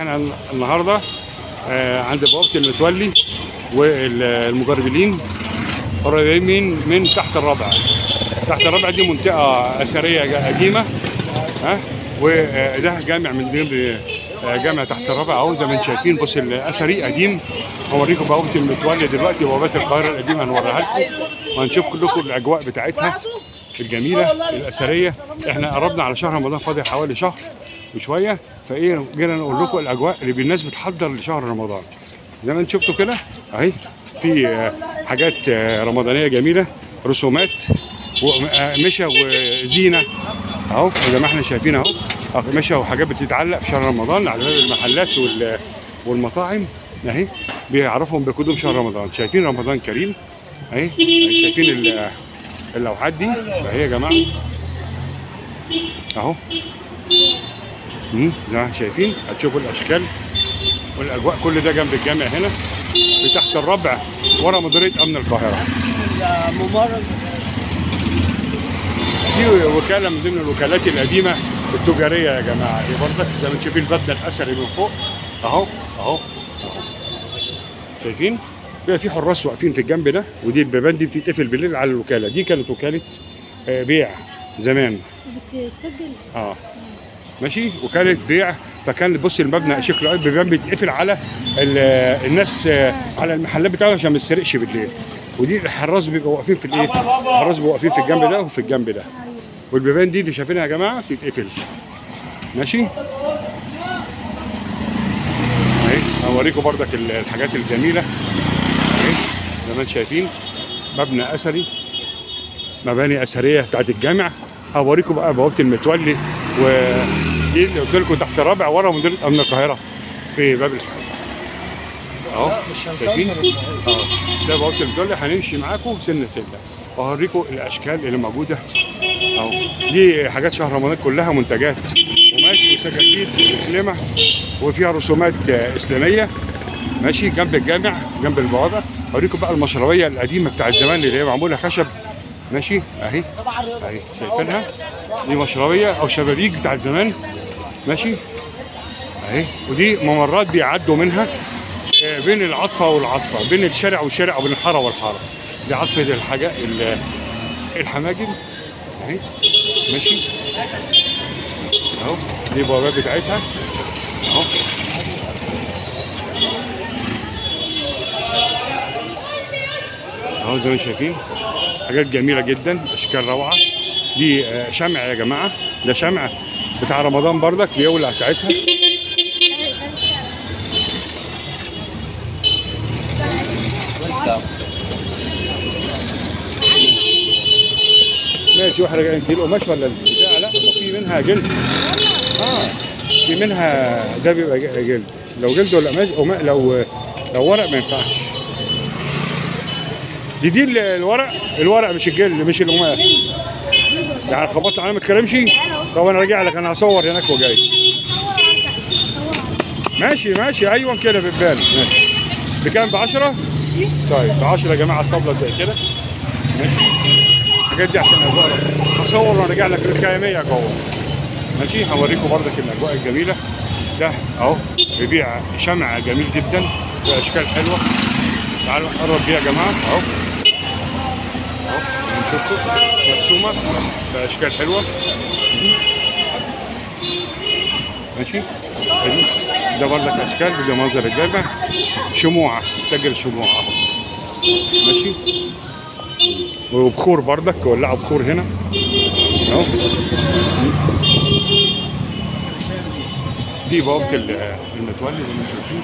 احنا النهارده عند بوابه المتولي والمجربلين قريبين من تحت الرابع. تحت الرابع دي منطقه اثريه قديمه، وده جامع من ضمن جامع تحت الرابع اهو زي ما انتم شايفين. بص الاثري قديم. هوريكم بوابه المتولي دلوقتي، بوابات القاهره القديمه هنوريها لكم وهنشوف كلكم الاجواء بتاعتها الجميله الاثريه. احنا قربنا على شهر رمضان، فاضل حوالي شهر وشويه، فايه جينا نقول لكم الاجواء اللي الناس بتحضر لشهر رمضان. زي ما انتم شفتوا كده اهي في حاجات رمضانيه جميله، رسومات ومشى وزينه اهو زي ما احنا شايفين اهو، مشى وحاجات بتتعلق في شهر رمضان على باب المحلات والمطاعم اهي، بيعرفهم بقدوم شهر رمضان. شايفين رمضان كريم اهي، شايفين اللوحات دي اهي يا جماعه اهو. شايفين، هتشوفوا الاشكال والاجواء. كل ده جنب الجامع هنا في تحت الربع ورا مديريه امن القاهره. دي وكاله من ضمن الوكالات القديمه التجاريه يا جماعه. دي برضك زي ما انتم شايفين المبنى الاثري من فوق اهو اهو اهو. شايفين بيبقى في حراس واقفين في الجنب ده، ودي البيبان دي بتتقفل بالليل على الوكاله. دي كانت وكاله بيع زمان بتسجل ماشي، وكاله بيع. فكان بص المبنى شكله البيبان بيتقفل على الناس على المحلات بتاعتهم عشان ما تسرقش بالليل. ودي الحراس بيبقوا واقفين في الايه؟ الحراس بيبقوا واقفين في الجنب ده وفي الجنب ده. والبيبان دي اللي شايفينها يا جماعه بتتقفل ماشي. اهي هوريكم بردك الحاجات الجميله اهي زي ما انتم شايفين. مبنى اثري، مباني اثريه بتاعت الجامع. هوريكم بقى بوابه المتولي، ودي اللي قلت لكم تحت الرابع ورا مديريه امن القاهره في باب الحي اهو. شايفين ده بوابه المتولي. هنمشي معاكم سنه سنه وهوريكم الاشكال اللي موجوده اهو. دي حاجات شهر رمضان كلها منتجات قماش وسجاجيد وكلمه، وفيها رسومات اسلاميه ماشي جنب الجامع جنب البوابه. هوريكم بقى المشربيه القديمه بتاعت زمان اللي هي معموله خشب ماشي اهي اهي شايفينها. دي مشربيه او شبابيك بتاعت زمان ماشي اهي. ودي ممرات بيعدوا منها بين العطفه والعطفه، بين الشارع والشارع وبين الحاره والحاره. دي عطفه الحاجات الحماجم اهي ماشي اهو. دي البوابات بتاعتها اهو اهو زي ما شايفين. حاجات جميله جدا، اشكال روعه. دي شمع يا جماعه، ده شمع بتاع رمضان بردك بيولع ساعتها. ماشي. واحده جايه انت القماش ولا البتاع؟ لا في منها جلد في منها ده بيبقى جلد. لو جلد ولا قماش، لو ورق ما ينفعش. دي الورق مش الجلد مش القماش. يعني خبطت على ما تكلمش. طب انا راجع لك، انا هصور هناك وجاي. ماشي ايوه كده بتبان. ماشي بكام؟ ب 10؟ طيب ب 10 يا جماعه الطبله زي كده ماشي. الحاجات دي عشان هصور وانا راجع لك الخياميه جوه ماشي. هوريكم بردك الاجواء الجميله. ده اهو بيبيع شمع جميل جدا باشكال حلوه. تعالوا نقرب بيه يا جماعه اهو شفتوا مرسومه باشكال حلوه ماشي. ده بردك اشكال. ده منظر الجامع. شموع، تاجر شموع اهو ماشي. وبخور بردك، ولعوا بخور هنا اهو. دي بوابه المتولي زي ما شايفين.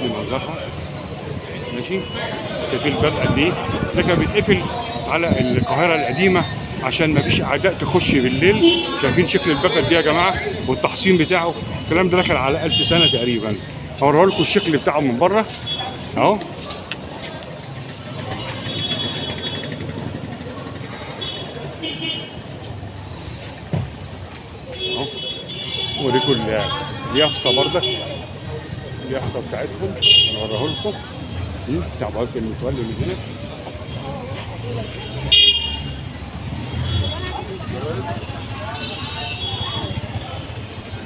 دي منظرها ماشي. شايفين الباب قد ايه؟ ده كان بيتقفل على القاهره القديمه عشان ما فيش اعداء تخش بالليل. شايفين شكل الباب قد ايه يا جماعه، والتحصين بتاعه. الكلام ده دخل على 1000 سنه تقريبا. هوريه لكم الشكل بتاعه من بره اهو. اوريكم اليافطه بردك، اليافطه بتاعتهم هنوريها لكم. بتاع بوابه المتولي من هنا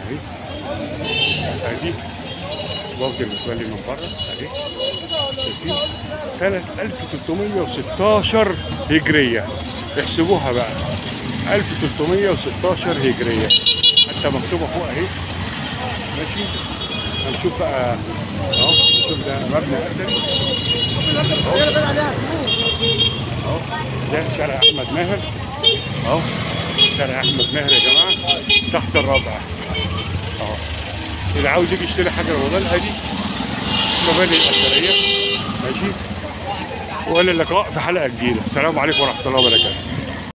اهي ادي بوابة المتولي من بره اهي، شايفين؟ سنة 1316 هجرية، احسبوها بقى 1316 هجرية، حتى مكتوبة فوق اهي. ماشي، هنشوف بقى اهو، نشوف ده مبنى اثري اهو، ده شارع احمد ماهر اهو، شارع احمد ماهر يا جماعه تحت الرابعه اهو. اللي عاوز يجي يشتري حاجه رمضان ادي مباني الاثريه. ماشي، والى اللقاء في حلقه جديده. السلام عليكم ورحمه الله وبركاته.